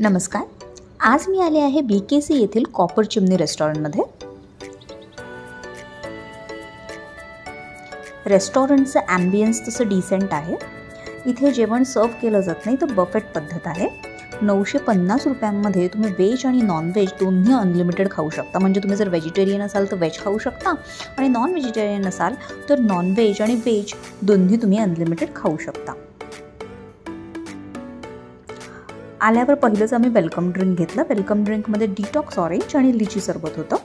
नमस्कार. आज मी आले आहे BKC येथील कॉपर चिमनी रेस्टॉरंटमध्ये. रेस्टॉरंटचं ॲम्बियन्स तसं डिसेंट आहे. इथे जेवण सर्व केलं जात नाही, तर बफेट पद्धत आहे. 950 रुपयांमध्ये तुम्ही व्हेज आणि नॉनव्हेज दोन्ही अनलिमिटेड खाऊ शकता. म्हणजे तुम्ही जर व्हेजिटेरियन असाल तर व्हेज खाऊ शकता आणि नॉन व्हेजिटेरियन असाल तर नॉनव्हेज आणि व्हेज दोन्ही तुम्ही अनलिमिटेड खाऊ शकता. आल्यावर पहिलंच आम्ही वेलकम ड्रिंक घेतलं. वेलकम ड्रिंकमध्ये डिटॉक्स ऑरेंज आणि लिची सरबत होतं.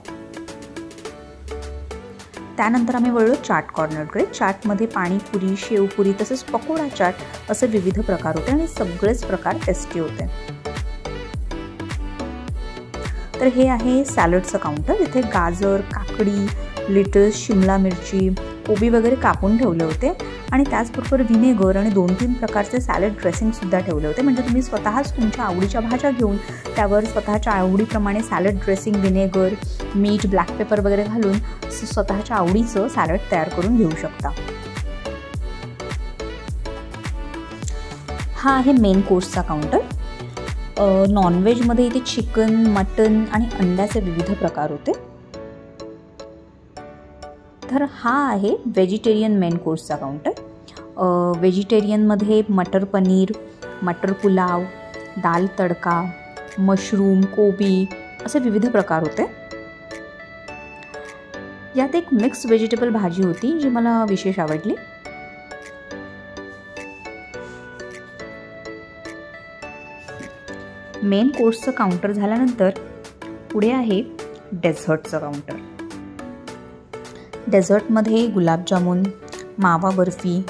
त्यानंतर आम्ही वळलो चाट कॉर्नरकडे. चाटमध्ये पाणीपुरी, शेवपुरी तसेच पकोडा चाट असे विविध प्रकार होते आणि सगळेच प्रकार टेस्टी होते. तर हे आहे सॅलडचं काउंटर. इथे गाजर, काकडी, लेटस, शिमला मिरची, कोबी वगैरे कापून ठेवले होते आणि त्याचबरोबर व्हिनेगर आणि 2-3 प्रकारचे सॅलड ड्रेसिंगसुद्धा ठेवले होते. म्हणजे तुम्ही स्वतःच तुमच्या आवडीच्या भाज्या घेऊन त्यावर स्वतःच्या आवडीप्रमाणे सॅलड ड्रेसिंग, व्हिनेगर, मीठ, ब्लॅक पेपर वगैरे घालून स्वतःच्या आवडीचं सॅलड तयार करून घेऊ शकता. हा आहे मेन कोर्सचा काउंटर. नॉनव्हेजमध्ये इथे चिकन, मटन आणि अंड्याचे विविध प्रकार होते. तर हा आहे व्हेजिटेरियन मेन कोर्सचा काउंटर. व्हेजिटेरियनमध्ये मटर पनीर, मटर पुलाव, दाल तडका, मशरूम, कोबी असे विविध प्रकार होते. यात एक मिक्स व्हेजिटेबल भाजी होती जी मला विशेष आवडली. मेन कोर्सचं काउंटर झाल्यानंतर पुढे आहे डेझर्टचं काउंटर. डेझर्टमध्ये गुलाबजामुन, मावा बर्फी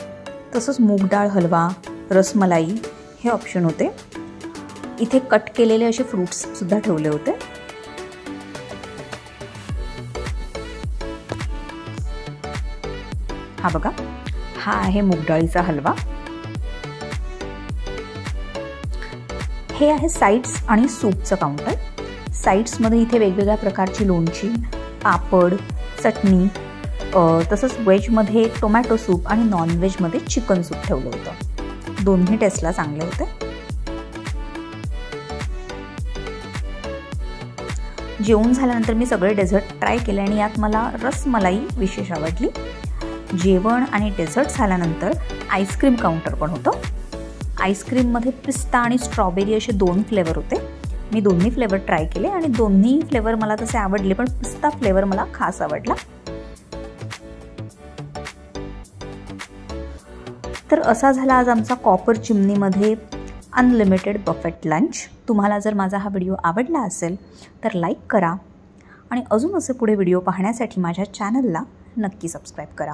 तसंच मूग डाळ हलवा, रसमलाई हे ऑप्शन होते. इथे कट केलेले असे फ्रूट्ससुद्धा ठेवले होते. हा बघा, हा आहे मूग डाळीचा हलवा. हे आहे साईड्स आणि सूपचं काउंटर. साईड्समध्ये इथे वेगवेगळ्या प्रकारची लोणची, पापड, चटणी तसंच व्हेजमध्ये टोमॅटो सूप आणि नॉनव्हेजमध्ये चिकन सूप ठेवलं होतं. दोन्ही टेस्टला चांगले होते. जेवण झाल्यानंतर मी सगळे डेझर्ट ट्राय केले आणि यात मला रसमलाई विशेष आवडली. जेवण आणि डेझर्ट झाल्यानंतर आईस्क्रीम काउंटर पण होतं. आईस्क्रीममध्ये पिस्ता आणि स्ट्रॉबेरी असे 2 फ्लेवर होते. मी दोन्ही फ्लेवर ट्राय केले आणि दोन्ही फ्लेवर मला तसे आवडले, पण पिस्ता फ्लेवर मला खास आवडला. तर असा झाला आज आमचा कॉपर चिमनीमध्ये अनलिमिटेड बफेट लंच. तुम्हाला जर माझा हा व्हिडिओ आवडला असेल तर लाईक करा आणि अजून असे पुढे व्हिडिओ पाहण्यासाठी माझ्या चॅनलला नक्की सबस्क्राईब करा.